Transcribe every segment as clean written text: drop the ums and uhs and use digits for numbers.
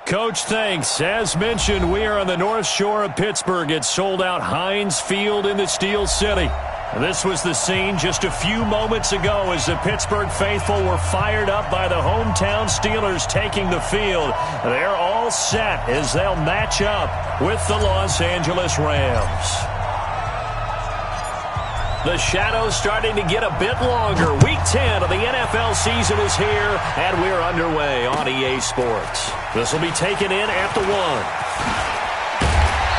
Coach, thanks. As mentioned, we are on the North Shore of Pittsburgh. It's sold out Heinz Field in the Steel City. This was the scene just a few moments ago as the Pittsburgh faithful were fired up by the hometown Steelers taking the field. They're all set as they'll match up with the Los Angeles Rams. The shadow's starting to get a bit longer. Week 10 of the NFL season is here, and we're underway on EA Sports. This will be taken in at the 1.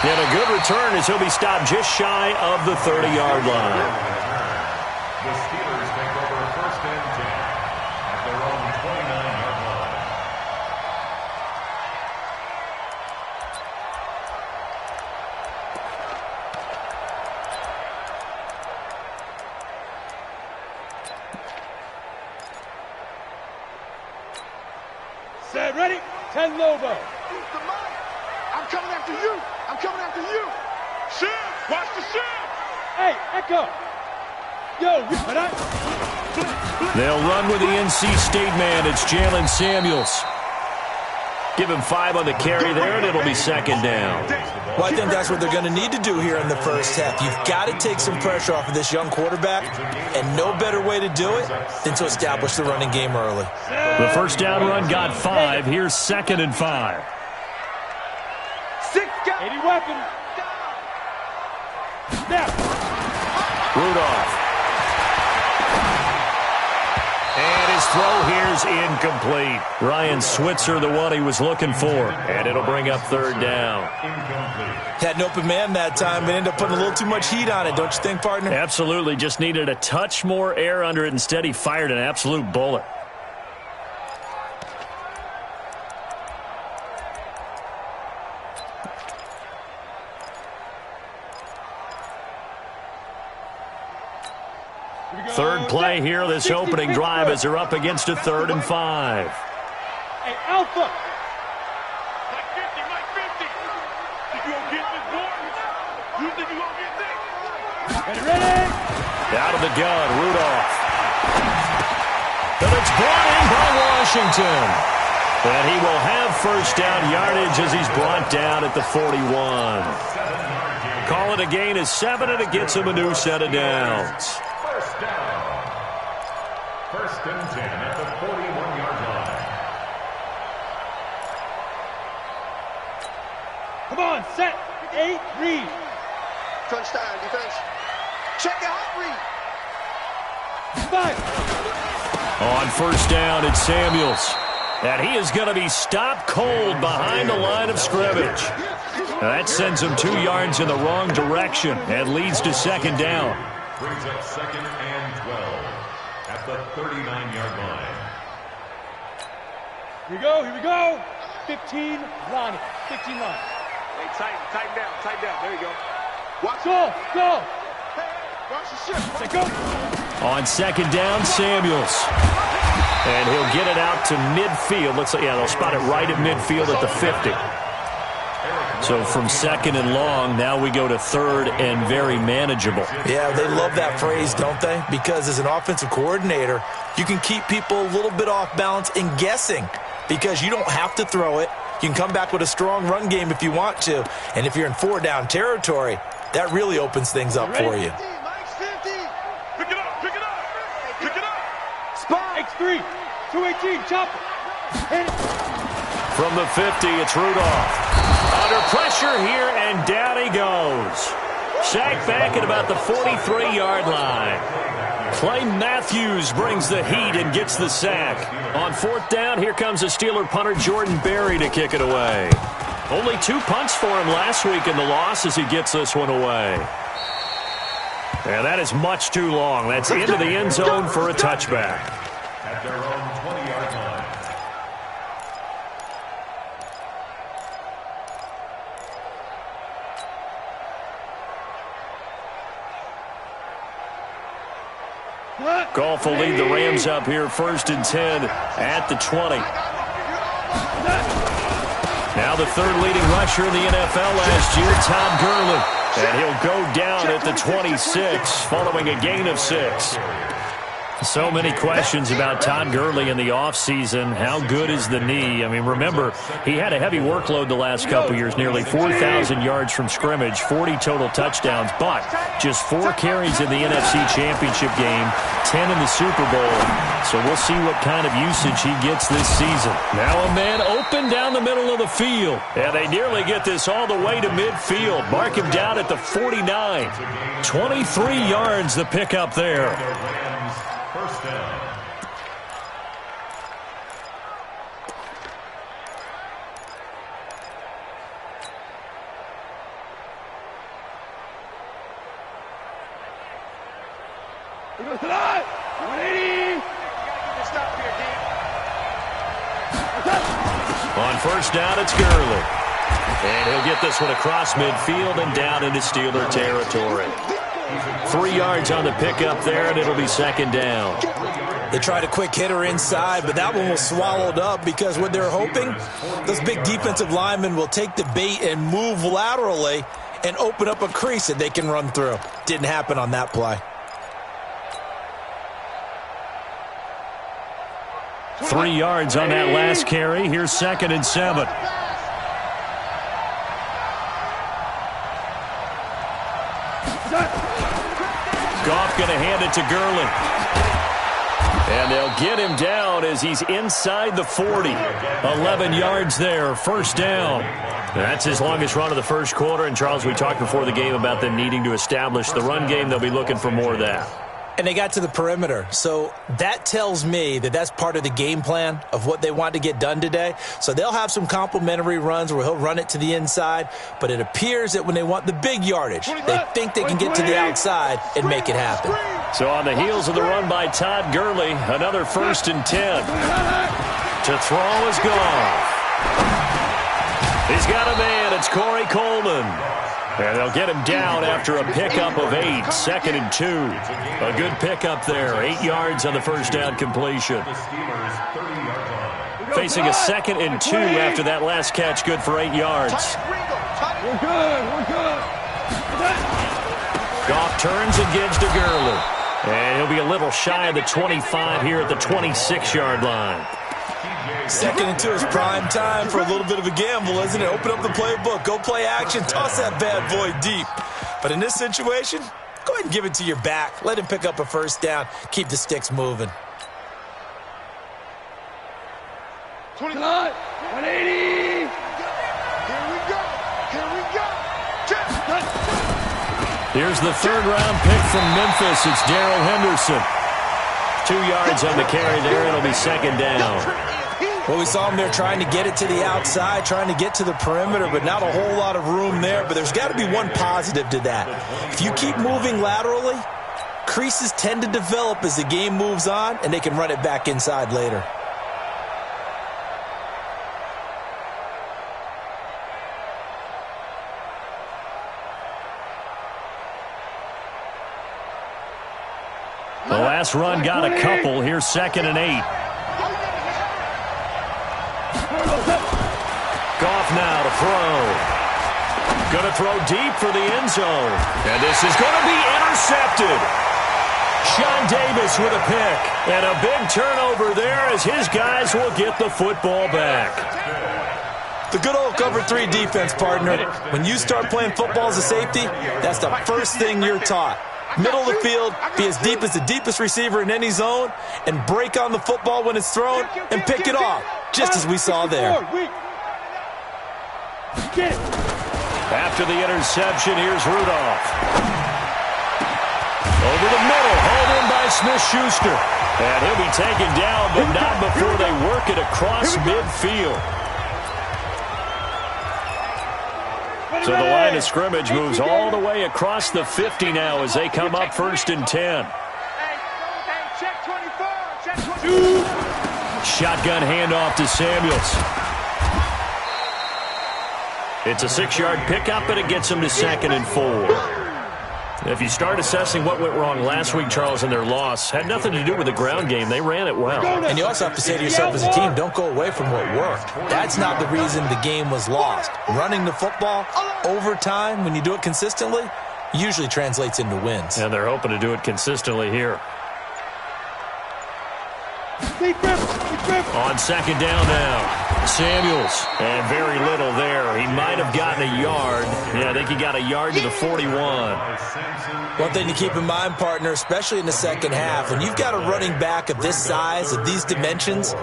And a good return as he'll be stopped just shy of the 30-yard line. The Steelers take over first and 10 at their own 29-yard line. Set, ready? 10 Lobo. I'm coming after you. I'm coming after you. Shift. Watch the shift. Hey, Echo. Yo, what up? They'll run with the NC State man. It's Jalen Samuels. Give him 5 on the carry there, and it'll be second down. Well, I think that's what they're going to need to do here in the first half. You've got to take some pressure off of this young quarterback, and no better way to do it than to establish the running game early. The first down run got 5. Here's second and 5. 80 weapon. Snap. Rudolph. And his throw here's incomplete. Ryan Switzer, the one he was looking for. And it'll bring up third down. Had an open man that time, but ended up putting a little too much heat on it, don't you think, partner? Absolutely. Just needed a touch more air under it. Instead, he fired an absolute bullet. Third play here, this opening drive as they're up against a 3rd and 5. Hey, Alpha. Mike 50, Mike 50. Think you gonna get this, Gordon? You think you gonna get this? Ready? Out of the gun, Rudolph. And it's brought in by Washington. And he will have first down yardage as he's brought down at the 41. Call it a gain of 7, and it gets him a new set of downs. First down. First and 10 at the 41-yard line. Come on, set. 8, read. Crunch time, defense. Check out, read. 5. On first down, it's Samuels. And he is going to be stopped cold behind the line of scrimmage. That sends him 2 yards in the wrong direction and leads to second down. Brings up second and 12 at the 39-yard line. Here we go. 15, line. 15 line. Hey, tighten down. There you go. Watch Go. Watch the shift. Say go. On second down, Samuels. And he'll get it out to midfield. Looks like, yeah, they'll spot it right at midfield at the 50. So from second and long, now we go to third and very manageable. Yeah, they love that phrase, don't they? Because as an offensive coordinator, you can keep people a little bit off balance and guessing because you don't have to throw it. You can come back with a strong run game if you want to. And if you're in 4-down territory, that really opens things up for you. Mike's 50. Pick it up. Spot. X3. 218. Chop it. Hit it. From the 50, it's Rudolph. Under pressure here, and down he goes. Sacked back at about the 43-yard line. Clay Matthews brings the heat and gets the sack. On 4th down, here comes the Steeler punter Jordan Berry to kick it away. Only 2 punts for him last week in the loss as he gets this one away. And that is much too long. That's into the end zone for a touchback. At their own 20-yard line. Goff will lead the Rams up here, 1st and 10 at the 20. Now the 3rd leading rusher in the NFL last year, Todd Gurley. And he'll go down at the 26 following a gain of 6. So many questions about Todd Gurley in the offseason. How good is the knee? I mean, remember, he had a heavy workload the last couple years, nearly 4,000 yards from scrimmage, 40 total touchdowns, but just 4 carries in the NFC Championship game, 10 in the Super Bowl. So we'll see what kind of usage he gets this season. Now a man open down the middle of the field. And they nearly get this all the way to midfield. Mark him down at the 49. 23 yards the pickup there. First down. On first down, it's Gurley. And he'll get this one across midfield and down into Steeler territory. 3 yards on the pickup there, and it'll be second down. They tried a quick hitter inside, but that one was swallowed up because what they're hoping, those big defensive linemen will take the bait and move laterally and open up a crease that they can run through. Didn't happen on that play. 3 yards on that last carry. Here's 2nd and 7. Goff going to hand it to Gurley. And they'll get him down as he's inside the 40. 11 yards there, first down. That's his longest run of the first quarter. And, Charles, we talked before the game about them needing to establish the run game. They'll be looking for more of that. And they got to the perimeter. So that tells me that that's part of the game plan of what they want to get done today. So they'll have some complementary runs where he'll run it to the inside. But it appears that when they want the big yardage, they think they can get to the outside and make it happen. So on the heels of the run by Todd Gurley, another 1st and 10. To throw is Goff. He's got a man. It's Corey Coleman. And they'll get him down after a pickup of 8. 2nd and 2. A good pickup there. 8 yards on the first down completion. Facing a 2nd and 2 after that last catch. Good for 8 yards. We're good. Goff turns and gives to Gurley. And he'll be a little shy of the 25 here at the 26-yard line. 2nd and 2 is prime time for a little bit of a gamble, isn't it? Open up the playbook, go play action, toss that bad boy deep. But in this situation, go ahead and give it to your back. Let him pick up a first down. Keep the sticks moving. 180. Here we go. Here's the 3rd-round pick from Memphis. It's Darrell Henderson. 2 yards on the carry there. It'll be second down. Well, we saw him there trying to get it to the outside, trying to get to the perimeter, but not a whole lot of room there. But there's got to be one positive to that. If you keep moving laterally, creases tend to develop as the game moves on, and they can run it back inside later. The last run got a couple. Here's 2nd and 8. Goff now to throw. Going to throw deep for the end zone. And this is going to be intercepted. Sean Davis with a pick. And a big turnover there as his guys will get the football back. The good old cover 3 defense, partner. When you start playing football as a safety, that's the first thing you're taught. Middle of the field, be as deep as the deepest receiver in any zone, and break on the football when it's thrown and pick it off, just as we saw there. After the interception, here's Rudolph. Over the middle, hauled in by Smith-Schuster. And he'll be taken down, but not before they work it across midfield. So the line of scrimmage moves all the way across the 50 now as they come up 1st and 10. Shotgun handoff to Samuels. It's a 6-yard pickup, and it gets them to 2nd and 4. If you start assessing what went wrong last week, Charles, in their loss, had nothing to do with the ground game. They ran it well. And you also have to say to yourself as a team, don't go away from what worked. That's not the reason the game was lost. Running the football over time, when you do it consistently, usually translates into wins. And they're hoping to do it consistently here. On second down now, Samuels. And very little there. He might have gotten a yard. Yeah, I think he got a yard to the 41. One thing to keep in mind, partner, especially in the second half, when you've got a running back of this size, of these dimensions,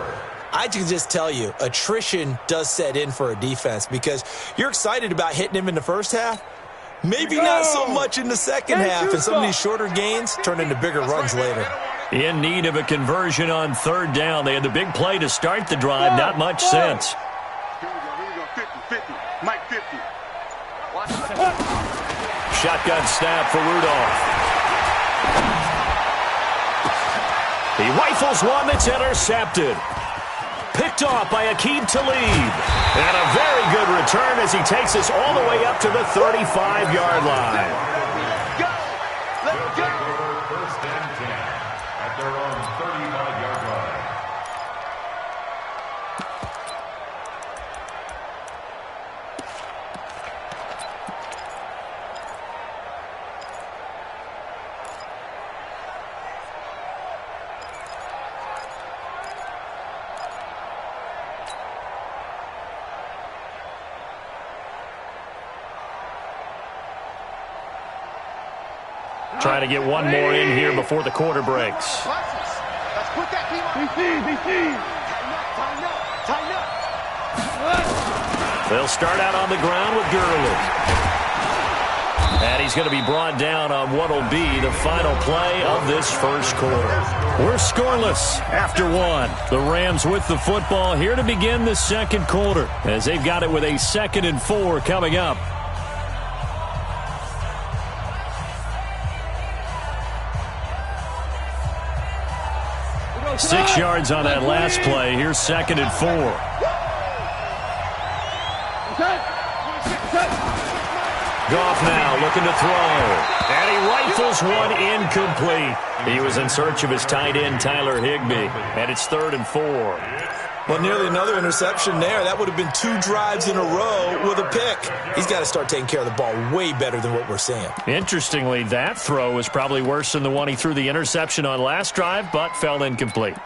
I can just tell you, attrition does set in for a defense because you're excited about hitting him in the first half. Maybe not so much in the second half, and some of these shorter gains turn into bigger runs later. In need of a conversion on third down. They had the big play to start the drive. Not much sense. Here we go. 50, 50. Mike 50. Watch. Shotgun snap for Rudolph. He rifles one that's intercepted. Picked off by Aqib Talib. And a very good return as he takes us all the way up to the 35-yard line. Go! Let's go! First and 10 at their own 35-yard line. Trying to get one more in here before the quarter breaks. Let's put that team on. Tighten up. They'll start out on the ground with Gurley. And he's going to be brought down on what will be the final play of this first quarter. We're scoreless after one. The Rams with the football here to begin the second quarter as they've got it with a 2nd and 4 coming up. 6 yards on that last play. Here's 2nd and 4. Goff now looking to throw. And he rifles one incomplete. He was in search of his tight end, Tyler Higbee. And it's 3rd and 4. Well, nearly another interception there. That would have been 2 drives in a row with a pick. He's got to start taking care of the ball way better than what we're seeing. Interestingly, that throw was probably worse than the one he threw the interception on last drive, but fell incomplete.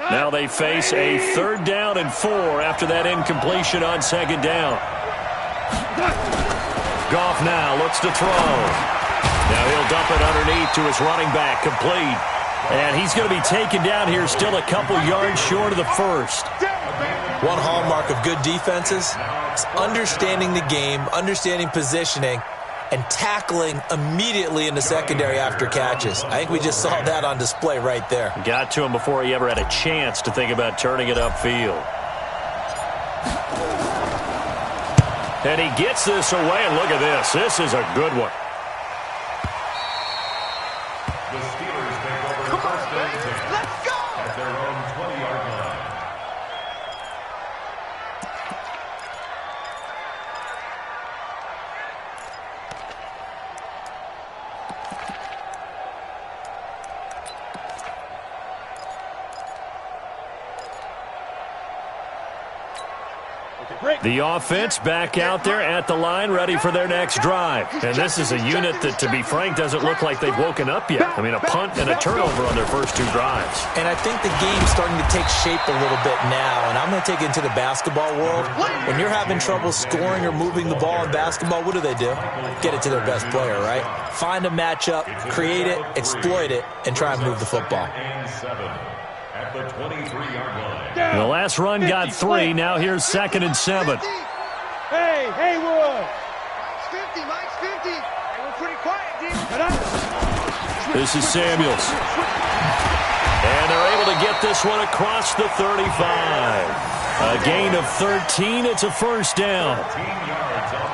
Now they face a 3rd down and 4 after that incompletion on 2nd down. Goff now looks to throw. Now he'll dump it underneath to his running back, complete. And he's going to be taken down here still a couple yards short of the first. One hallmark of good defenses is understanding the game, understanding positioning, and tackling immediately in the secondary after catches. I think we just saw that on display right there. Got to him before he ever had a chance to think about turning it upfield. And he gets this away, and look at this. This is a good one. The Steelers take over first and 10 Let's go! at their own 20-yard line. The offense back out there at the line, ready for their next drive. And this is a unit that, to be frank, doesn't look like they've woken up yet. I mean, a punt and a turnover on their first 2 drives. And I think the game's starting to take shape a little bit now, and I'm going to take it into the basketball world. When you're having trouble scoring or moving the ball in basketball, what do? Get it to their best player, right? Find a matchup, create it, exploit it, and try and move the football. And 7 at the 23-yard line. The last run got 3. Now here's 2nd and 7. Hey, Haywood! Mike's 50. Hey, we're pretty quiet, D. This is Samuels. And they're able to get this one across the 35. A gain of 13. It's a first down.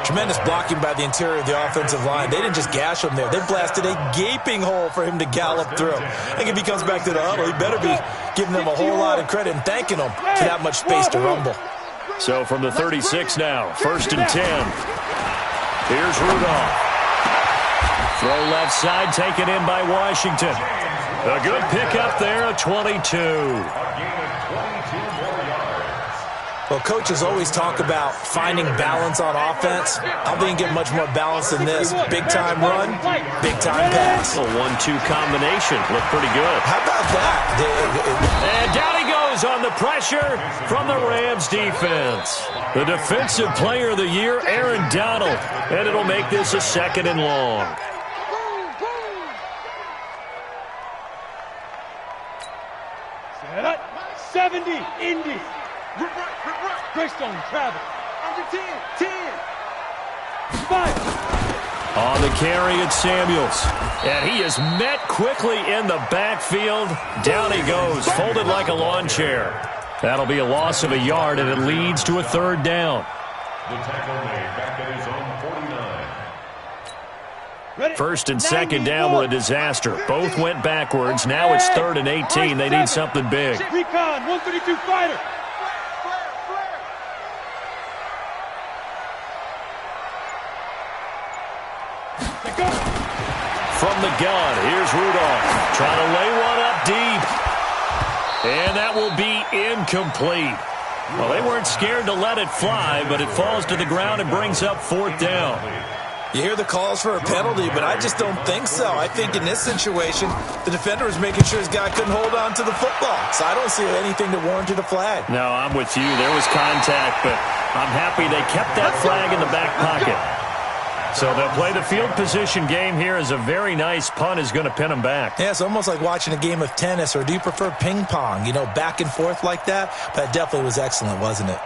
Tremendous blocking by the interior of the offensive line. They didn't just gash him there. They blasted a gaping hole for him to gallop through. I think if he comes back to the huddle, he better be giving them a whole lot of credit and thanking them for that much space to rumble. So from the 36 now, 1st and 10. Here's Rudolph. Throw left side, taken in by Washington. A good pickup there, a 22. A gain of 22 more yards. Well, coaches always talk about finding balance on offense. I don't think you get much more balance than this. Big-time run, big-time pass. A 1-2 combination. Looked pretty good. How about that? And down he goes on the pressure from the Rams defense. The Defensive Player of the Year, Aaron Donald. And it'll make this a 2nd and long. Set up. 70, Indy. Greystone, travel. Under 10, 10. 5. On the carry, it's Samuels. And he is met quickly in the backfield. Down he goes, folded like a lawn chair. That'll be a loss of a yard, and it leads to a 3rd down. The tackle made back at his own 49. Ready? 1st and 2nd down were a disaster. Both went backwards. Now it's 3rd and 18. They need something big. Recon, 132 fighter. From the gun, here's Rudolph. Trying to lay one up deep. And that will be incomplete. Well, they weren't scared to let it fly, but it falls to the ground and brings up 4th down. You hear the calls for a penalty, but I just don't think so. I think in this situation, the defender was making sure his guy couldn't hold on to the football. So I don't see anything that warranted a flag. No, I'm with you. There was contact, but I'm happy they kept that flag in the back pocket. So they'll play the field position game here as a very nice punt is going to pin them back. Yeah, it's almost like watching a game of tennis, or do you prefer ping pong? You know, back and forth like that? But it definitely was excellent, wasn't it?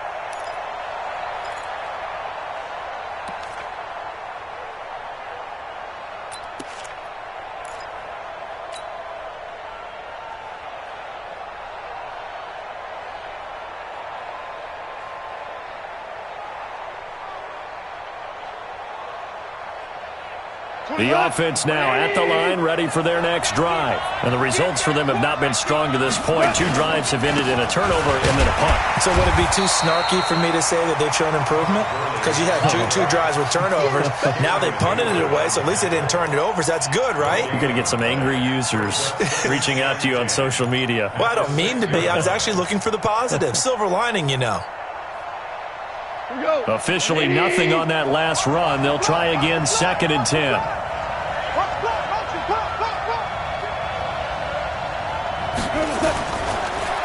The offense now at the line, ready for their next drive. And the results for them have not been strong to this point. 2 drives have ended in a turnover and then a punt. So would it be too snarky for me to say that they've shown improvement? Because you had two drives with turnovers. Now they punted it away, so at least they didn't turn it over. So that's good, right? You're going to get some angry users reaching out to you on social media. Well, I don't mean to be. I was actually looking for the positive. Silver lining, you know. Officially nothing on that last run. They'll try again, 2nd and 10.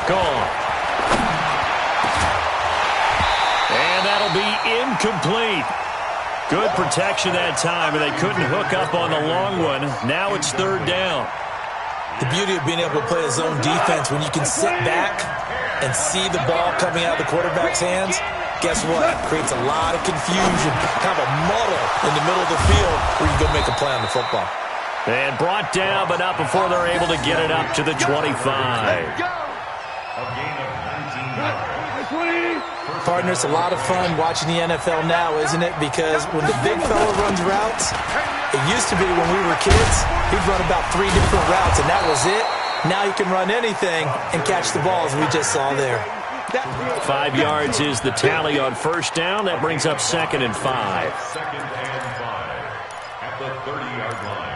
Gone. And that'll be incomplete. Good protection that time, and they couldn't hook up on the long one. Now it's 3rd down. The beauty of being able to play a zone defense, when you can sit back and see the ball coming out of the quarterback's hands, guess what? It creates a lot of confusion, kind of a muddle in the middle of the field where you go make a play on the football. And brought down, but not before they're able to get it up to the 25. A gain of 19 yards. Partner, it's a lot of fun watching the NFL now, isn't it? Because when the big fella runs routes, it used to be when we were kids, he'd run about 3 different routes, and that was it. Now he can run anything and catch the balls we just saw there. 5 yards is the tally on 1st down. That brings up 2nd and 5. 2nd and 5 at the 30-yard line.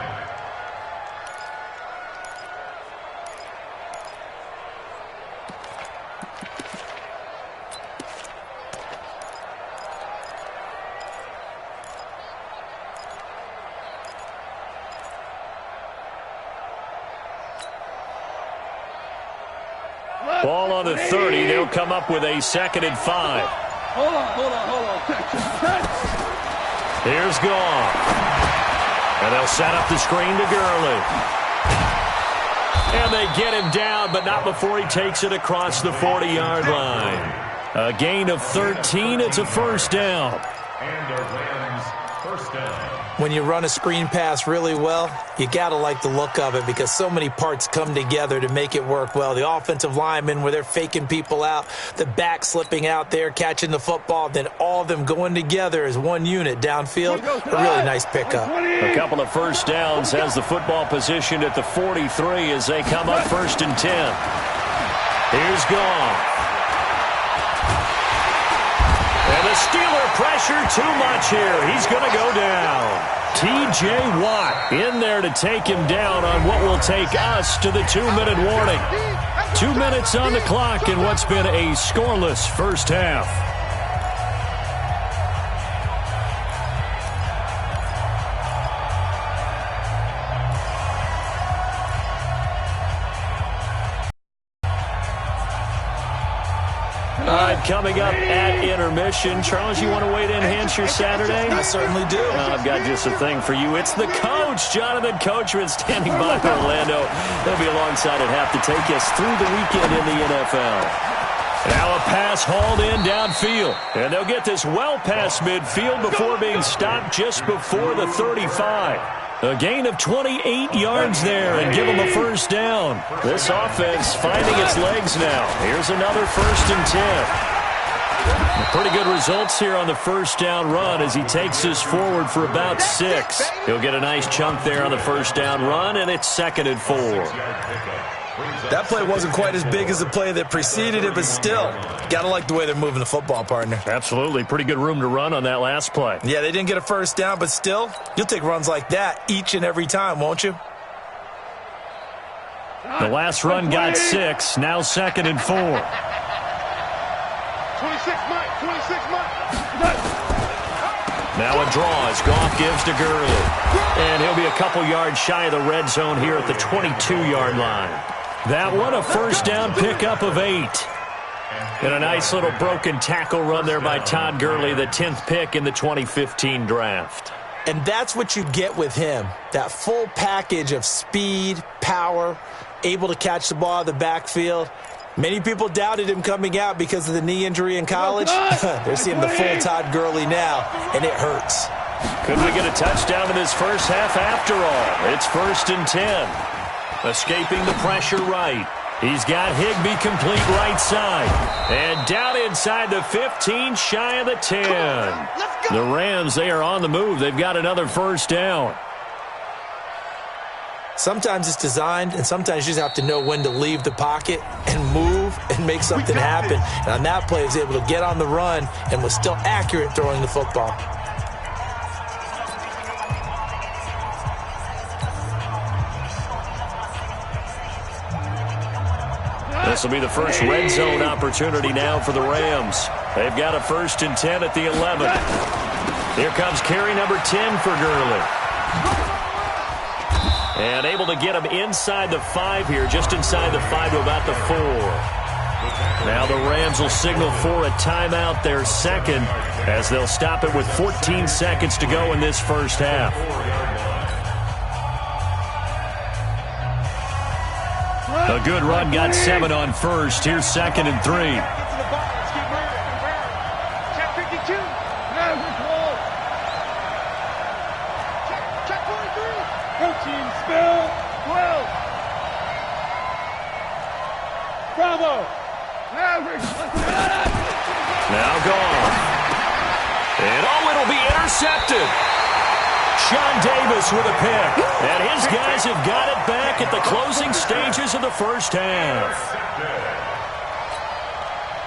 Ball on the 30. They'll come up with a 2nd and 5. Hold on. Here's Goff. And they'll set up the screen to Gurley. And they get him down, but not before he takes it across the 40-yard line. A gain of 13. It's a 1st down. And a Rams 1st down. When you run a screen pass really well, you got to like the look of it because so many parts come together to make it work well. The offensive linemen, where they're faking people out, the back slipping out there, catching the football, then all of them going together as one unit downfield. A really nice pickup. A couple of 1st downs has the football position at the 43 as they come up 1st and 10. Here's Goff. And the Steeler pressure too much here. He's going to go down. T.J. Watt in there to take him down on what will take us to the 2-minute warning. 2 minutes on the clock in what's been a scoreless first half. All right, coming up at intermission. Charles, you want to wait to enhance your Saturday? I certainly do. I've got just a thing for you. It's the coach, Jonathan Coachman, standing by Orlando. He'll be alongside at half to take us through the weekend in the NFL. Now a pass hauled in downfield. And they'll get this well past midfield before being stopped just before the 35. A gain of 28 yards there and give them a first down. This offense finding its legs now. Here's another 1st and 10. Pretty good results here on the first down run as he takes us forward for about 6. He'll get a nice chunk there on the first down run, and it's 2nd and 4. That play wasn't quite as big as the play that preceded it, but still, got to like the way they're moving the football, partner. Absolutely. Pretty good room to run on that last play. Yeah, they didn't get a first down, but still, you'll take runs like that each and every time, won't you? The last run got 6. Now 2nd and 4. 26 Mike. 26 Mike. Now a draw as Goff gives to Gurley. And he'll be a couple yards shy of the red zone here at the 22-yard line. That one, a first down pickup of 8. And a nice little broken tackle run there by Todd Gurley, the 10th pick in the 2015 draft. And that's what you get with him, that full package of speed, power, able to catch the ball out of the backfield. Many people doubted him coming out because of the knee injury in college. They're seeing the full Todd Gurley now, and it hurts. Could we get a touchdown in this first half after all? It's 1st and 10. Escaping the pressure right. He's got Higbee complete right side. And down inside the 15, shy of the 10. The Rams, they are on the move. They've got another first down. Sometimes it's designed, and sometimes you just have to know when to leave the pocket and move and make something happen. And on that play, he was able to get on the run and was still accurate throwing the football. This will be the first red zone opportunity now for the Rams. They've got a 1st and 10 at the 11. Here comes carry number 10 for Gurley. And able to get him inside the 5 here, just inside the 5 to about the 4. Now the Rams will signal for a timeout, their 2nd, as they'll stop it with 14 seconds to go in this first half. A good run, got 7 on first. Here's 2nd and 3. Protein spill. 12. Bravo. Now gone. And it'll be intercepted. Sean Davis with a pick. And his guys have got it back at the closing stages of the first half.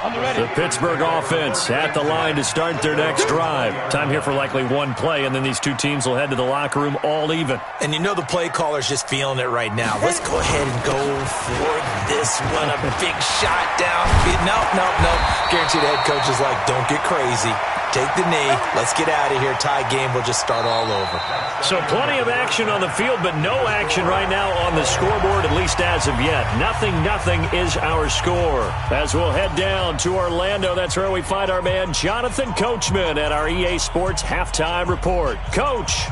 The Pittsburgh offense at the line to start their next drive. Time here for likely one play, and then these two teams will head to the locker room all even. And you know the play caller's just feeling it right now. Let's go ahead and go for this one. A big shot down. No. Guaranteed the head coach is like, don't get crazy. Take the knee. Let's get out of here. Tie game. We'll just start all over. So plenty of action on the field, but no action right now on the scoreboard, at least as of yet. Nothing is our score. As we'll head down to Orlando, that's where we find our man Jonathan Coachman at our EA Sports Halftime Report. Coach.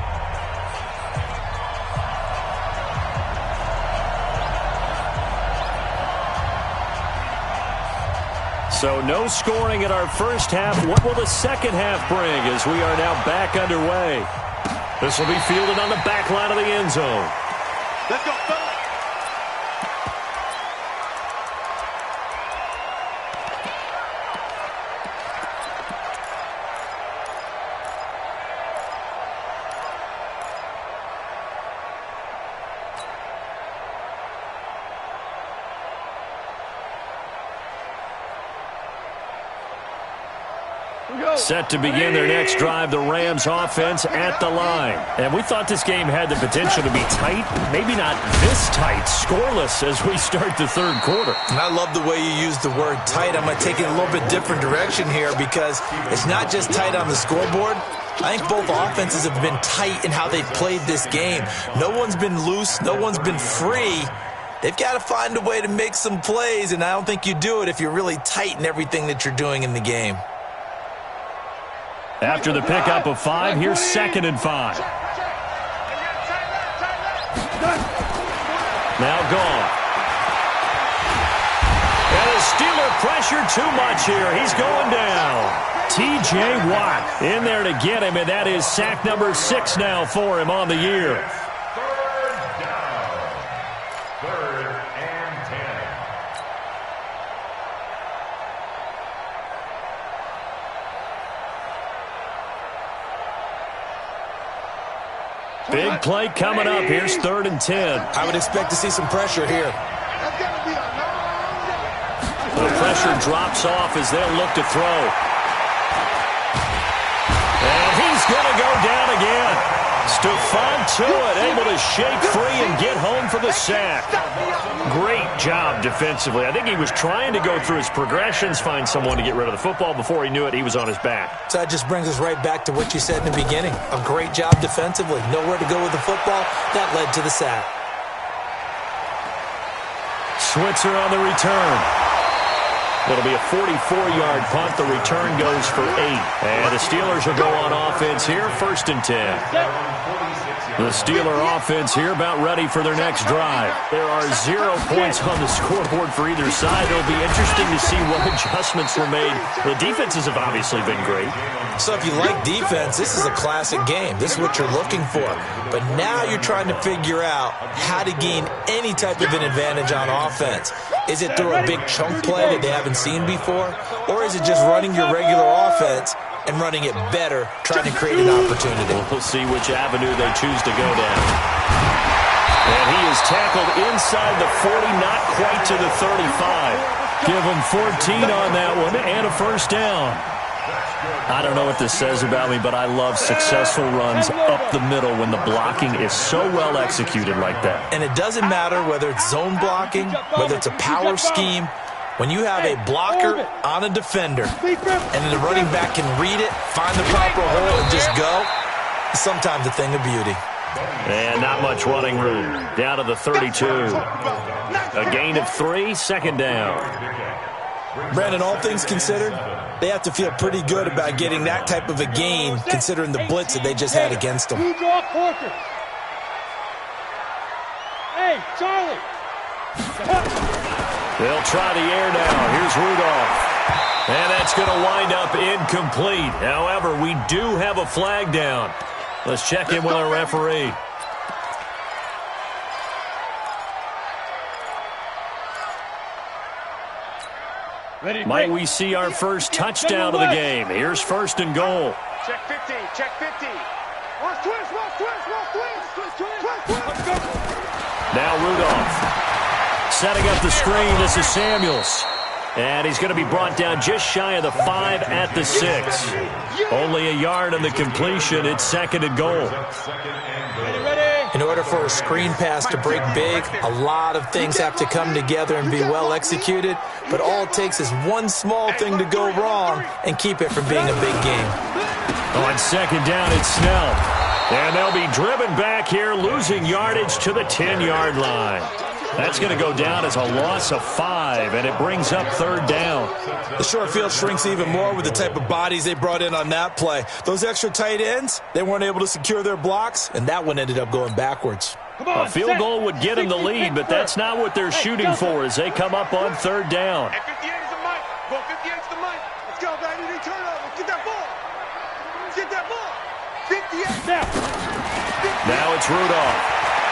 So no scoring in our first half. What will the second half bring as we are now back underway? This will be fielded on the back line of the end zone. Let's go, fellas. Set to begin their next drive, the Rams offense at the line. And we thought this game had the potential to be tight, maybe not this tight, scoreless as we start the third quarter. And I love the way you use the word tight. I'm going to take it a little bit different direction here because it's not just tight on the scoreboard. I think both offenses have been tight in how they've played this game. No one's been loose. No one's been free. They've got to find a way to make some plays, and I don't think you do it if you're really tight in everything that you're doing in the game. After the pickup of 5, here's 2nd and 5. Now gone. And the Steeler pressure too much here. He's going down. T.J. Watt in there to get him, and that is sack number 6 now for him on the year. Third down. 3rd and 10. Big play coming up. Here's 3rd and 10. I would expect to see some pressure here. The pressure drops off as they'll look to throw. And he's going to go down again. Stephon Tuitt able to shake free and get home for the sack. Great job defensively. I think he was trying to go through his progressions, find someone to get rid of the football. Before he knew it, he was on his back. So that just brings us right back to what you said in the beginning. A great job defensively. Nowhere to go with the football. That led to the sack. Switzer on the return. It'll be a 44-yard punt. The return goes for 8. And the Steelers will go on offense here, 1st and 10. The Steeler offense here about ready for their next drive. There are 0 points on the scoreboard for either side. It'll be interesting to see what adjustments were made. The defenses have obviously been great. So if you like defense, this is a classic game. This is what you're looking for. But now you're trying to figure out how to gain any type of an advantage on offense. Is it through a big chunk play that they haven't seen before? Or is it just running your regular offense and running it better, trying to create an opportunity? We'll see which avenue they choose to go down. And he is tackled inside the 40, not quite to the 35. Give him 14 on that one and a 1st down. I don't know what this says about me, but I love successful runs up the middle when the blocking is so well executed like that. And it doesn't matter whether it's zone blocking, whether it's a power scheme. When you have a blocker on a defender and then the running back can read it, find the proper hole, and just go, it's sometimes a thing of beauty. And not much running room. Down to the 32. A gain of 3, 2nd down. Brandon, all things considered, they have to feel pretty good about getting that type of a gain considering the blitz that they just had against them. Hey, Charlie. They'll try the air now. Here's Rudolph. And that's going to wind up incomplete. However, we do have a flag down. Let's check in with our referee. Might we see our first touchdown of the game? Here's 1st and goal. Check 50, check 50. Now Rudolph. Setting up the screen, this is Samuels. And he's going to be brought down just shy of the 5 at the 6. Only a yard on the completion. It's 2nd and goal. In order for a screen pass to break big, a lot of things have to come together and be well executed. But all it takes is one small thing to go wrong and keep it from being a big game. On 2nd down, it's Snell. And they'll be driven back here, losing yardage to the 10-yard line. That's going to go down as a loss of 5, and it brings up 3rd down. The short field shrinks even more with the type of bodies they brought in on that play. Those extra tight ends, they weren't able to secure their blocks, and that one ended up going backwards. A field goal would get them the lead, but that's not what they're shooting for as they come up on 3rd down. Hey, 58 is the mic. Go 58 is the mic. Let's go, baby. They turn over. Let's get that ball. Let's get that ball. 58. Now it's Rudolph.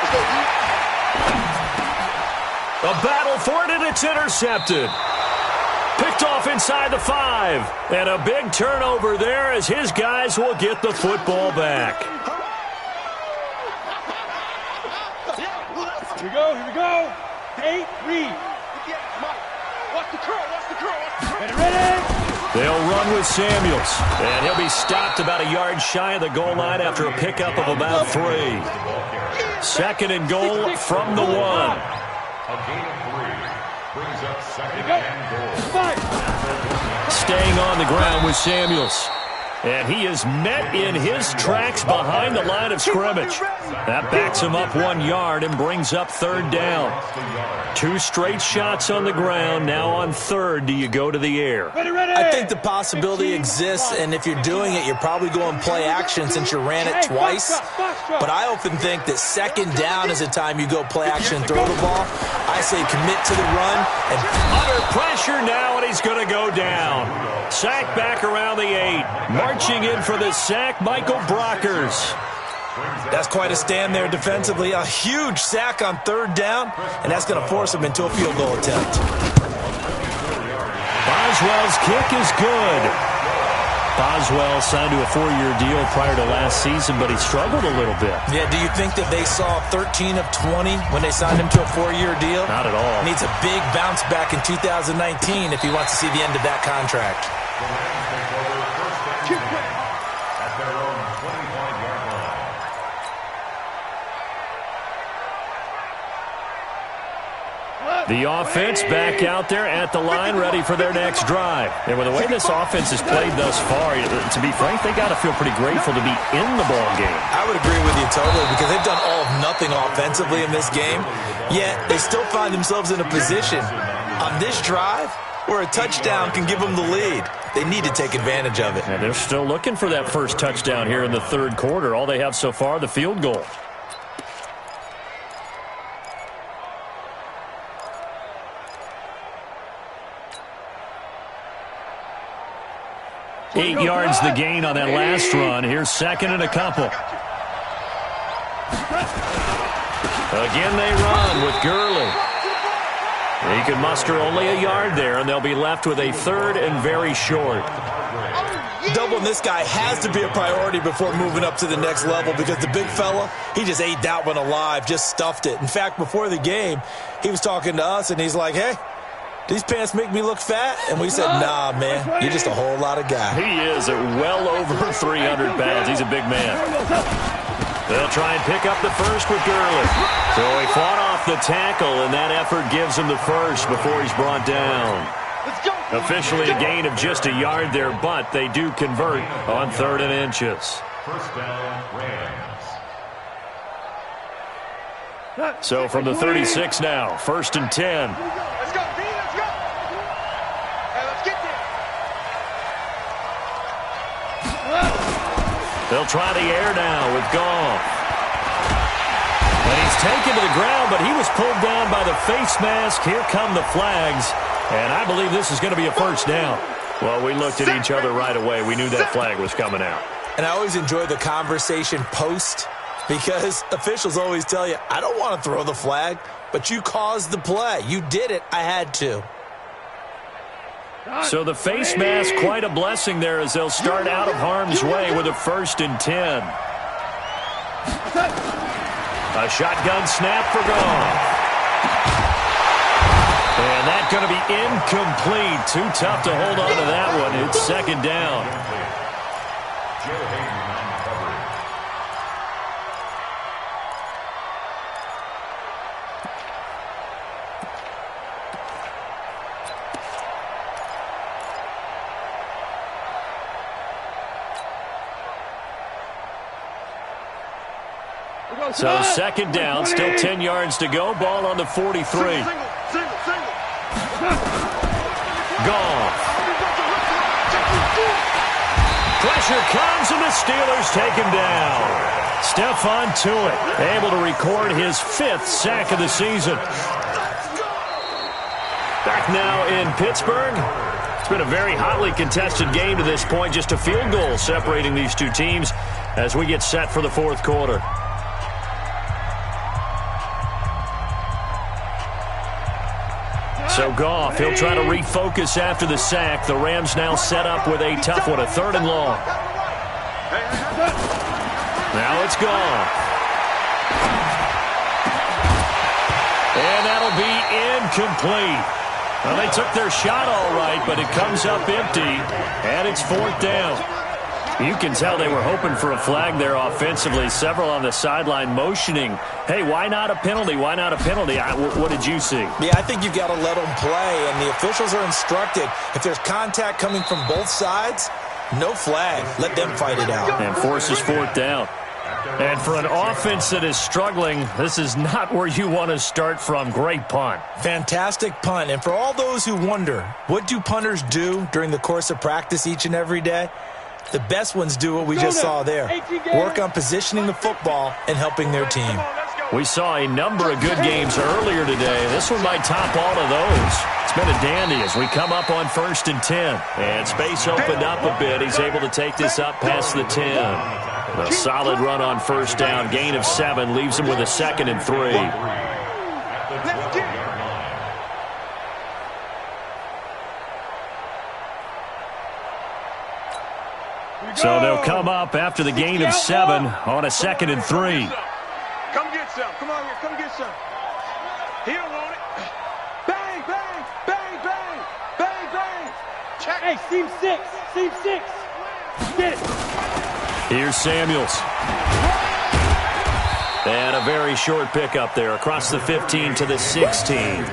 Let's go, dude. A battle for it, and it's intercepted. Picked off inside the 5. And a big turnover there as his guys will get the football back. Here we go. 8, read. Watch the curl, watch the curl, watch the curl. Ready? They'll run with Samuels. And he'll be stopped about a yard shy of the goal line after a pickup of about 3. 2nd and goal from the 1. A gain of 3 brings up 2nd and goal. Staying on the ground with Samuels. And he is met in his tracks behind the line of scrimmage. That backs him up 1 yard and brings up 3rd down. 2 straight shots on the ground. Now on 3rd, do you go to the air? I think the possibility exists, and if you're doing it, you're probably going play action since you ran it twice. But I often think that 2nd down is the time you go play action and throw the ball. I say commit to the run. And under pressure now, and he's going to go down. Sack back around the 8. Marching in for the sack, Michael Brockers. That's quite a stand there defensively. A huge sack on 3rd down, and that's going to force him into a field goal attempt. Boswell's kick is good. Boswell signed to a 4-year deal prior to last season, but he struggled a little bit. Yeah, do you think that they saw 13 of 20 when they signed him to a 4-year deal? Not at all. Needs a big bounce back in 2019 if he wants to see the end of that contract. The Rams take over 1st and 10 at their own 25-yard line. The offense back out there at the line, ready for their next drive. And with the way this offense has played thus far, to be frank, they got to feel pretty grateful to be in the ball game. I would agree with you totally because they've done all of nothing offensively in this game, yet they still find themselves in a position on this drive where a touchdown can give them the lead. They need to take advantage of it. And they're still looking for that first touchdown here in the 3rd quarter. All they have so far, the field goal. Eight yards the gain on that last run. Here's 2nd and a couple. Again they run with Gurley. He can muster only a yard there, and they'll be left with a 3rd and very short. Doubling this guy has to be a priority before moving up to the next level because the big fella, he just ate that one alive, just stuffed it. In fact, before the game, he was talking to us, and he's like, hey, these pants make me look fat? And we said, nah, man, you're just a whole lot of guy. He is at well over 300 pounds. He's a big man. They'll try and pick up the first with Gurley. So he fought off the tackle, and that effort gives him the first before he's brought down. Officially a gain of just a yard there, but they do convert on 3rd and inches. 1st down, Rams. So from the 36 now, 1st and 10. Let's go, B, let's go. Hey, let's get there. They'll try the air now with Goff. And he's taken to the ground, but he was pulled down by the face mask. Here come the flags. And I believe this is going to be a 1st down. Well, we looked at each other right away. We knew that flag was coming out. And I always enjoy the conversation post because officials always tell you, I don't want to throw the flag, but you caused the play. You did it. I had to. So the face mask, quite a blessing there as they'll start out of harm's way with a 1st and 10. A shotgun snap for Goff. And that's going to be incomplete. Too tough to hold on to that one. It's 2nd down. Joe Hayden on coverage. So 2nd down, still 10 yards to go. Ball on the 43. Single. Goff. Pressure comes, and the Steelers take him down. Stephon Tuitt able to record his 5th sack of the season. Back now in Pittsburgh. It's been a very hotly contested game to this point. Just a field goal separating these two teams as we get set for the 4th quarter. So Goff, he'll try to refocus after the sack. The Rams now set up with a tough one, a 3rd and long. Now it's Goff. And that'll be incomplete. Well, they took their shot all right, but it comes up empty, and it's 4th down. You can tell they were hoping for a flag there offensively. Several on the sideline motioning, hey, why not a penalty? Why not a penalty? What did you see? Yeah, I think you've got to let them play, and the officials are instructed. If there's contact coming from both sides, no flag. Let them fight it out. And forces 4th down. And for an offense that is struggling, this is not where you want to start from. Great punt. Fantastic punt. And for all those who wonder, what do punters do during the course of practice each and every day? The best ones do what we just saw there. Work on positioning the football and helping their team. We saw a number of good games earlier today. This one might top all of those. It's been a dandy as we come up on 1st and 10. And space opened up a bit. He's able to take this up past the 10. A solid run on 1st down. Gain of 7 leaves him with a 2nd and 3. So they'll come up after the gain of 7 on a 2nd and 3. Come get some. Come on here. Come get some. He don't want it. Bang, bang, bang, bang, bang, bang. Check. Hey, seam 6. Seam 6. Get it. Here's Samuels. And a very short pickup there across the 15 to the 16.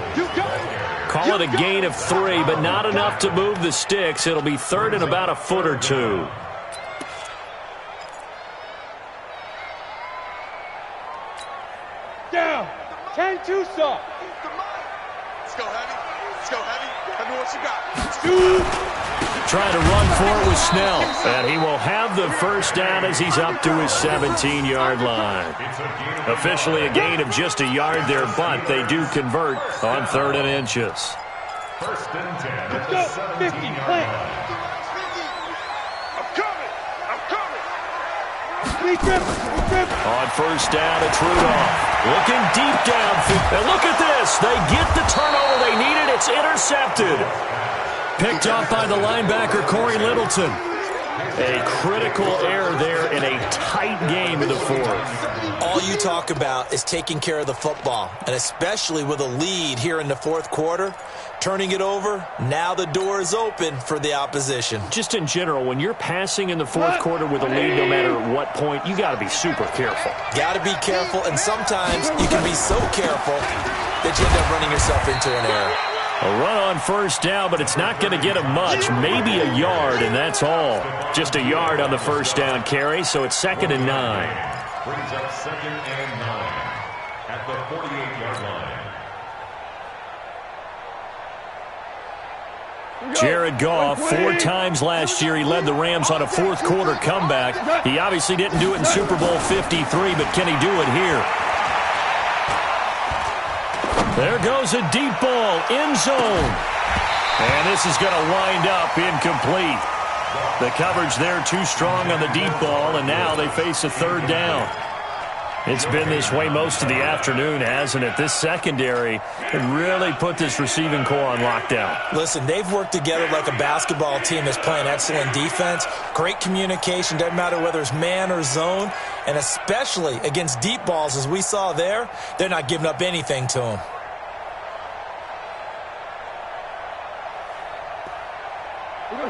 Call it a gain of 3, but not enough to move the sticks. It'll be 3rd and about a foot or 2. Down. 10-2 soft. Let's go, heavy. Let's go, heavy. Tell me what you got. Trying to run for it with Snell. And he will have the 1st down as he's up to his 17-yard line. Officially a gain of just a yard there, but they do convert on 3rd and inches. 1st and 10. Let's go. 50. Plant. I'm coming. I'm coming. Three trips. On 1st down, it's Rudolph. Looking deep downfield. And look at this. They get the turnover they needed. It's intercepted. Picked up by the linebacker, Corey Littleton. A critical error there in a tight game in the 4th. All you talk about is taking care of the football, and especially with a lead here in the 4th quarter. Turning it over, now the door is open for the opposition. Just in general, when you're passing in the 4th quarter with a lead, no matter what point, you got to be super careful. Got to be careful, and sometimes you can be so careful that you end up running yourself into an error. A run on 1st down, but it's not going to get him much. Maybe a yard, and that's all. Just a yard on the 1st down carry, so it's 2nd and 9. Brings up 2nd and 9 at the 48-yard line. Jared Goff, 4 times last year he led the Rams on a 4th quarter comeback. He obviously didn't do it in Super Bowl 53, but can he do it here? There goes a deep ball, end zone. And this is going to wind up incomplete. The coverage there too strong on the deep ball, and now they face a 3rd down. It's been this way most of the afternoon, hasn't it? This secondary can really put this receiving core on lockdown. Listen, they've worked together like a basketball team that's playing excellent defense. Great communication, doesn't matter whether it's man or zone. And especially against deep balls, as we saw there, they're not giving up anything to them.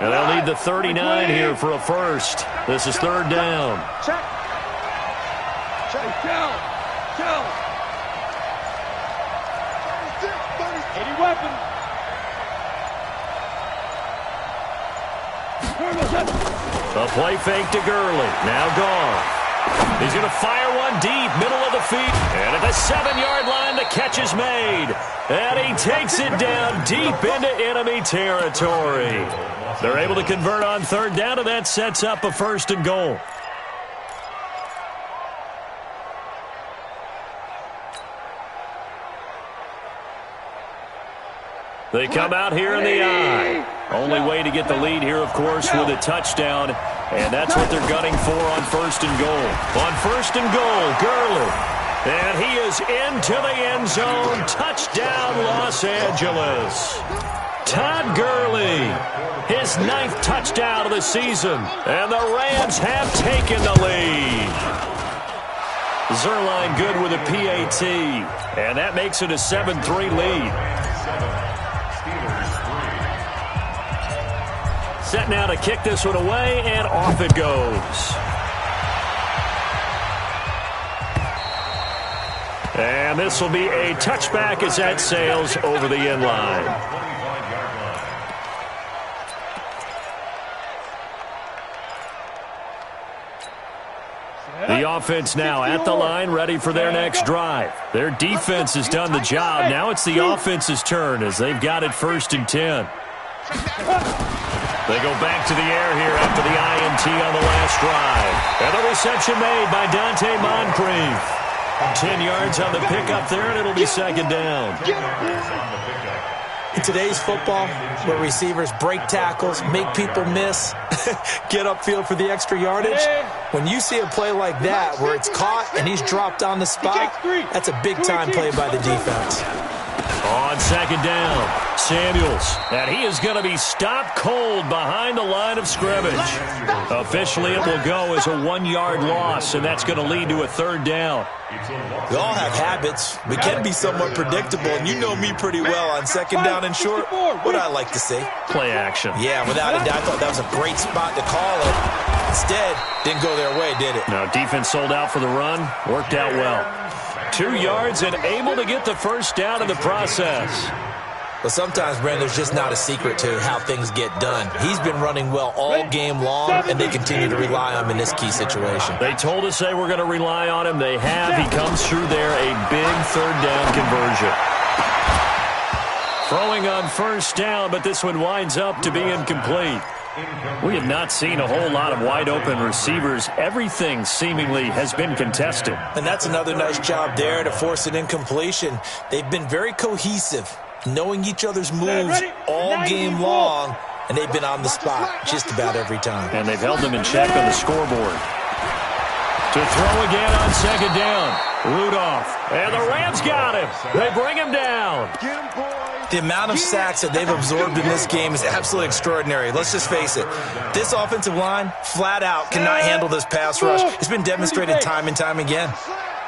And they'll need the 39 here for a 1st. This is 3rd down. Check. Check. Down. Down. Any weapon. A play fake to Gurley. Now gone. He's going to fire one deep, middle of the feet. And at the 7-yard line, the catch is made. And he takes it down deep into enemy territory. They're able to convert on 3rd down, and that sets up a 1st and goal. They come out here in the eye. Only way to get the lead here, of course, with a touchdown. And that's what they're gunning for on 1st and goal. On 1st and goal, Gurley. And he is into the end zone. Touchdown, Los Angeles. Todd Gurley, his 9th touchdown of the season. And the Rams have taken the lead. Zerline good with a PAT. And that makes it a 7-3 lead. Set now to kick this one away, and off it goes. And this will be a touchback as that sails over the end line. The offense now at the line, ready for their next drive. Their defense has done the job. Now it's the offense's turn as they've got it 1st and 10. They go back to the air here after the INT on the last drive. And the reception made by Dante Moncrief. 10 yards on the pickup there, and it'll be 2nd down. In today's football, where receivers break tackles, make people miss, get upfield for the extra yardage, when you see a play like that where it's caught and he's dropped on the spot, that's a big-time play by the defense. On 2nd down, Samuels, and he is going to be stopped cold behind the line of scrimmage. Officially, it will go as a 1-yard loss, and that's going to lead to a 3rd down. We all have habits. We can be somewhat predictable, and you know me pretty well on 2nd down and short. What I like to see? Play action. Yeah, without a doubt, I thought that was a great spot to call it. Instead, didn't go their way, did it? No, defense sold out for the run. Worked out well. 2 yards and able to get the 1st down in the process. But sometimes, Brandon, there's just not a secret to how things get done. He's been running well all game long, and they continue to rely on him in this key situation. They told us they were going to rely on him. They have. He comes through there, a big 3rd down conversion. Throwing on 1st down, but this one winds up to be incomplete. We have not seen a whole lot of wide-open receivers. Everything seemingly has been contested. And that's another nice job there to force an incompletion. They've been very cohesive, knowing each other's moves all game long, and they've been on the spot just about every time. And they've held them in check on the scoreboard. To throw again on 2nd down. Rudolph. And the Rams got him. They bring him down. The amount of sacks that they've absorbed in this game is absolutely extraordinary. Let's just face it. This offensive line, flat out, cannot handle this pass rush. It's been demonstrated time and time again.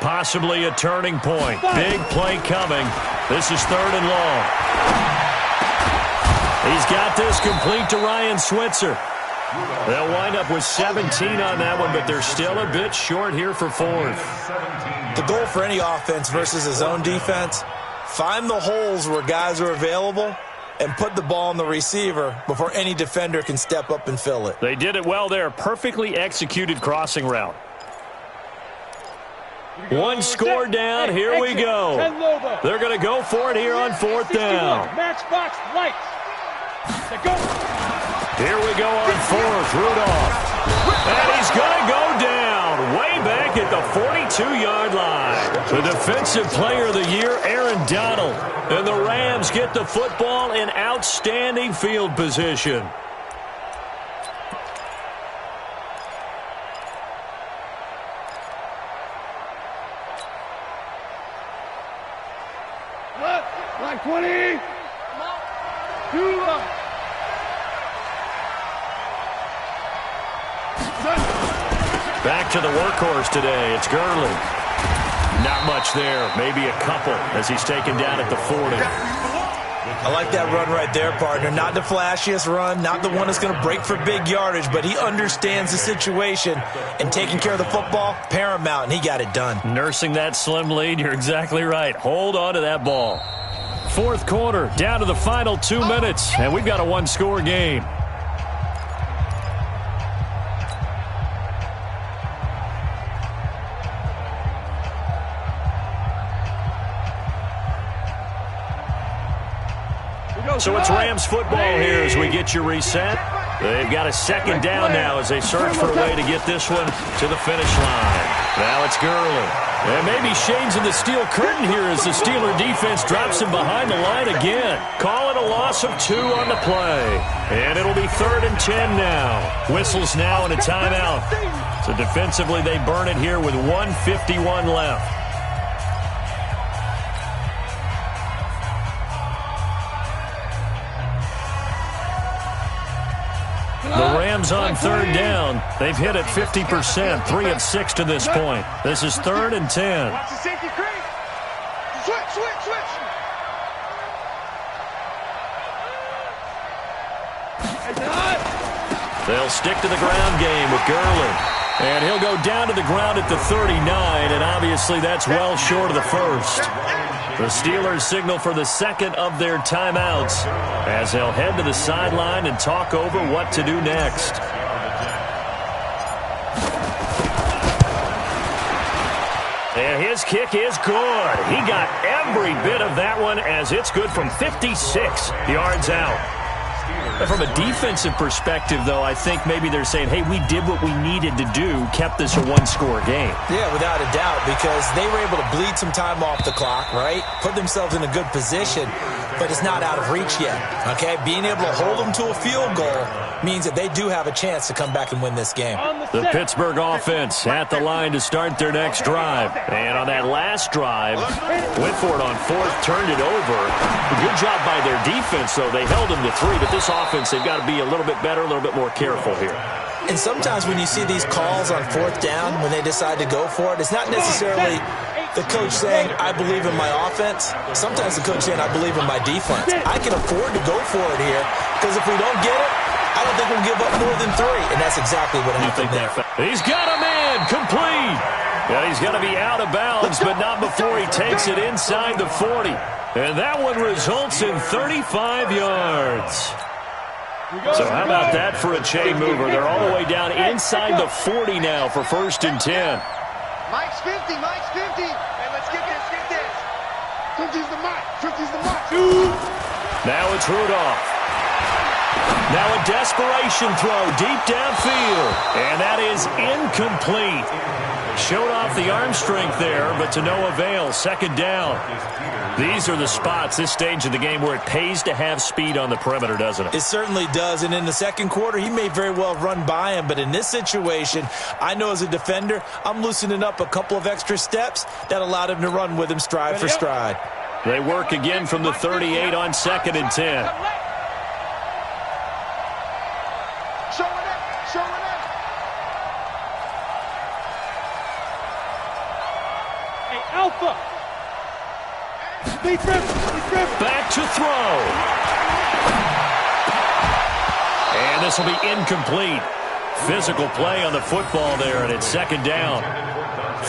Possibly a turning point. Big play coming. This is 3rd and long. He's got this complete to Ryan Switzer. They'll wind up with 17 on that one, but they're still a bit short here for 4th. The goal for any offense versus his own defense, find the holes where guys are available and put the ball on the receiver before any defender can step up and fill it. They did it well there. Perfectly executed crossing route. One score down. Here we go. They're going to go for it here on 4th down. Matchbox lights. Here we go on 4th. Rudolph. And he's going to go down way back at the 42-yard line. The Defensive Player of the Year, Aaron Donald. And the Rams get the football in outstanding field position. Line 20. Back to the workhorse today. It's Gurley. Not much there. Maybe a couple as he's taken down at the 40. I like that run right there, partner. Not the flashiest run, not the one that's going to break for big yardage, but he understands the situation, and taking care of the football, paramount, and he got it done. Nursing that slim lead, you're exactly right. Hold on to that ball. 4th quarter, down to the final 2 minutes, and we've got a 1-score game. So it's Rams football here as we get you reset. They've got a 2nd down now as they search for a way to get this one to the finish line. Now it's Gurley. And maybe shades of the steel curtain here as the Steeler defense drops him behind the line again. Call it a loss of 2 on the play. And it'll be 3rd and 10 now. Whistles now and a timeout. So defensively they burn it here with 1:51 left. The Rams on 3rd down. They've hit it 50%, 3 of 6 to this point. This is 3rd and 10. Watch the safety creep. Switch. It's hot. They'll stick to the ground game with Gurley. And he'll go down to the ground at the 39, and obviously that's well short of the first. The Steelers signal for the second of their timeouts as they'll head to the sideline and talk over what to do next. And his kick is good. He got every bit of that one as it's good from 56 yards out. From a defensive perspective, though, I think maybe they're saying, hey, we did what we needed to do, kept this a one-score game. Yeah, without a doubt, because they were able to bleed some time off the clock, right? Put themselves in a good position, but it's not out of reach yet, okay? Being able to hold them to a field goal means that they do have a chance to come back and win this game. The Pittsburgh offense at the line to start their next drive. And on that last drive, went for it on fourth, turned it over. Good job by their defense, though. They held them to 3, but this offense, they've got to be a little bit better, a little bit more careful here. And sometimes when you see these calls on fourth down, when they decide to go for it, it's not necessarily the coach saying, I believe in my offense. Sometimes the coach saying, I believe in my defense. I can afford to go for it here because if we don't get it, I don't think we'll give up more than 3, and that's exactly what happened there. He's got a man complete. Yeah, he's going to be out of bounds, but not before he takes it inside the 40. And that one results in 35 yards. So how about that for a chain mover? They're all the way down inside the 40 now for 1st and 10. Mike's 50, Mike's 50. Hey, let's get this, get this. 50's the Mike, 50's the Mike. Now it's Rudolph. Now a desperation throw deep downfield. And that is incomplete. Showed off the arm strength there, but to no avail. 2nd down. These are the spots, this stage of the game, where it pays to have speed on the perimeter, doesn't it? It certainly does. And in the second quarter, he may very well run by him. But in this situation, I know as a defender, I'm loosening up a couple of extra steps that allowed him to run with him stride for stride. They work again from the 38 on 2nd and 10. Alpha. Back to throw. And this will be incomplete. Physical play on the football there, and it's 2nd down.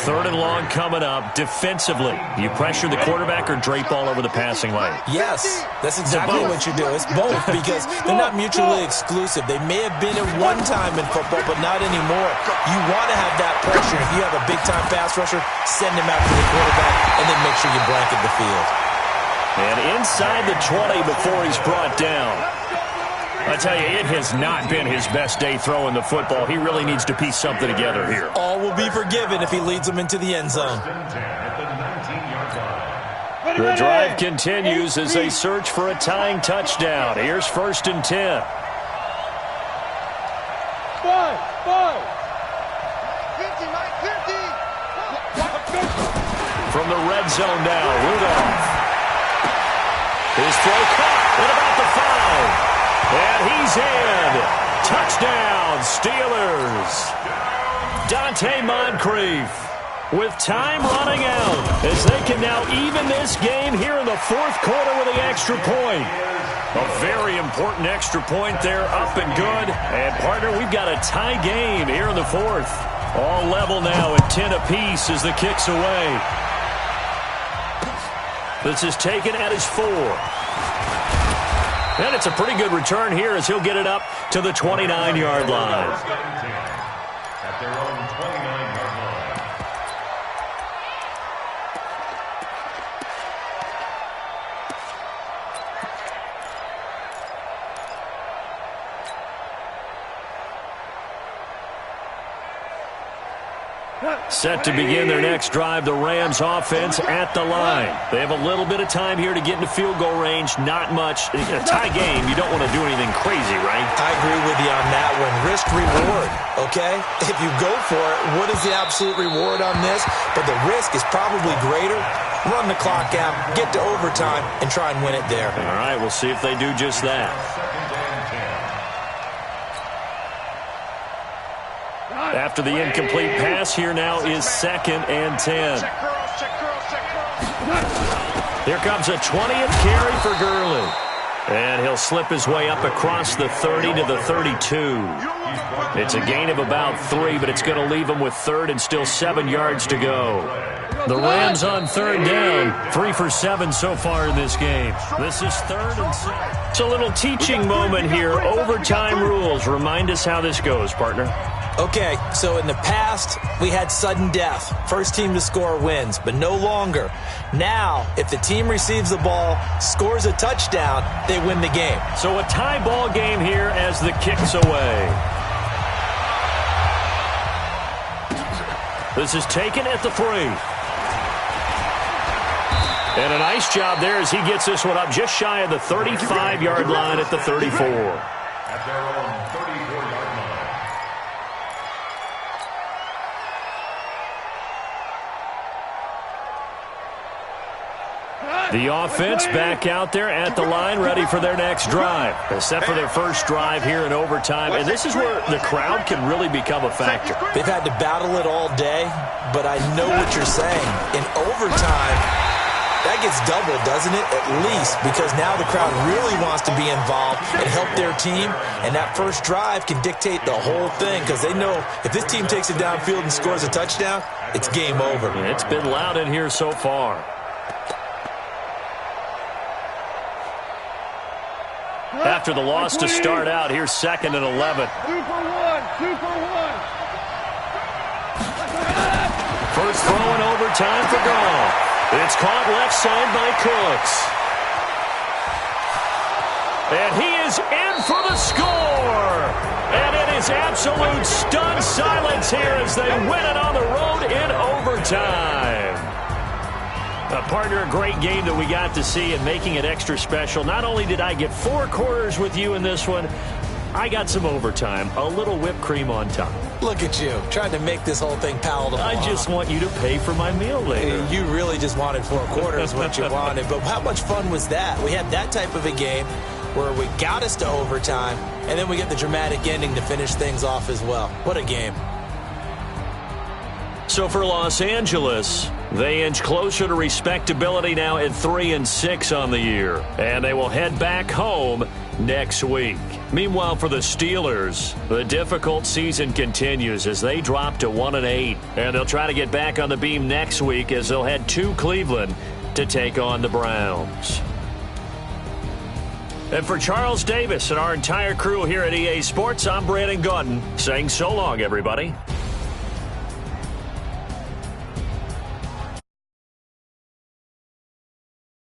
3rd and long coming up. Defensively, you pressure the quarterback or drape all over the passing lane? Yes, that's exactly what you do. It's both because they're not mutually exclusive. They may have been at one time in football, but not anymore. You want to have that pressure. If you have a big-time pass rusher, send him after the quarterback, and then make sure you blanket the field. And inside the 20 before he's brought down. I tell you, it has not been his best day throwing the football. He really needs to piece something together here. All will be forgiven if he leads them into the end zone. The drive continues as they search for a tying touchdown. Here's 1st and 10. 5. 50, Mike 50. From the red zone now, Rudolph. His throw caught at about the 5. And he's in. Touchdown, Steelers. Dante Moncrief with time running out as they can now even this game here in the 4th quarter with the extra point. A very important extra point there, up and good. And, partner, we've got a tie game here in the 4th. All level now at 10 apiece as the kick's away. This is taken at his 4. And it's a pretty good return here as he'll get it up to the 29-yard line. At their own 29-yard line. Set to begin their next drive, the Rams offense at the line. They have a little bit of time here to get into field goal range, not much. In a tie game, you don't want to do anything crazy, right? I agree with you on that one. Risk-reward, okay? If you go for it, what is the absolute reward on this? But the risk is probably greater. Run the clock out, get to overtime, and try and win it there. All right, we'll see if they do just that. After the incomplete pass, here now is 2nd and 10. Here comes a 20th carry for Gurley. And he'll slip his way up across the 30 to the 32. It's a gain of about 3, but it's going to leave him with third and still 7 yards to go. The Rams on third down, 3 for 7 so far in this game. This is 3rd and 7. It's a little teaching moment here. Overtime rules. Remind us how this goes, partner. Okay, so in the past, we had sudden death. First team to score wins, but no longer. Now, if the team receives the ball, scores a touchdown, they win the game. So a tie ball game here as the kick's away. This is taken at the 3. And a nice job there as he gets this one up just shy of the 35-yard line at the 34. At their own 34-yard line. The offense back out there at the line, ready for their next drive. Set for their first drive here in overtime, and this is where the crowd can really become a factor. They've had to battle it all day, but I know what you're saying. In overtime, that gets doubled, doesn't it? At least, because now the crowd really wants to be involved and help their team, and that first drive can dictate the whole thing because they know if this team takes it downfield and scores a touchdown, it's game over. It's been loud in here so far. After the loss to start out, here's 2nd and 11. 2 for 1, 2 for 1. First throw in overtime for Goff. It's caught left side by Cooks. And he is in for the score. And it is absolute stunned silence here as they win it on the road in overtime. Partner, a great game that we got to see and making it extra special. Not only did I get 4 quarters with you in this one, I got some overtime, a little whipped cream on top. Look at you, trying to make this whole thing palatable. I just want you to pay for my meal later. You really just wanted 4 quarters, what you wanted. But how much fun was that? We had that type of a game where we got us to overtime, and then we get the dramatic ending to finish things off as well. What a game. So for Los Angeles, they inch closer to respectability now at 3 and 6 on the year. And they will head back home next week. Meanwhile, for the Steelers, the difficult season continues as they drop to 1 and 8. And they'll try to get back on the beam next week as they'll head to Cleveland to take on the Browns. And for Charles Davis and our entire crew here at EA Sports, I'm Brandon Gaudin saying so long, everybody.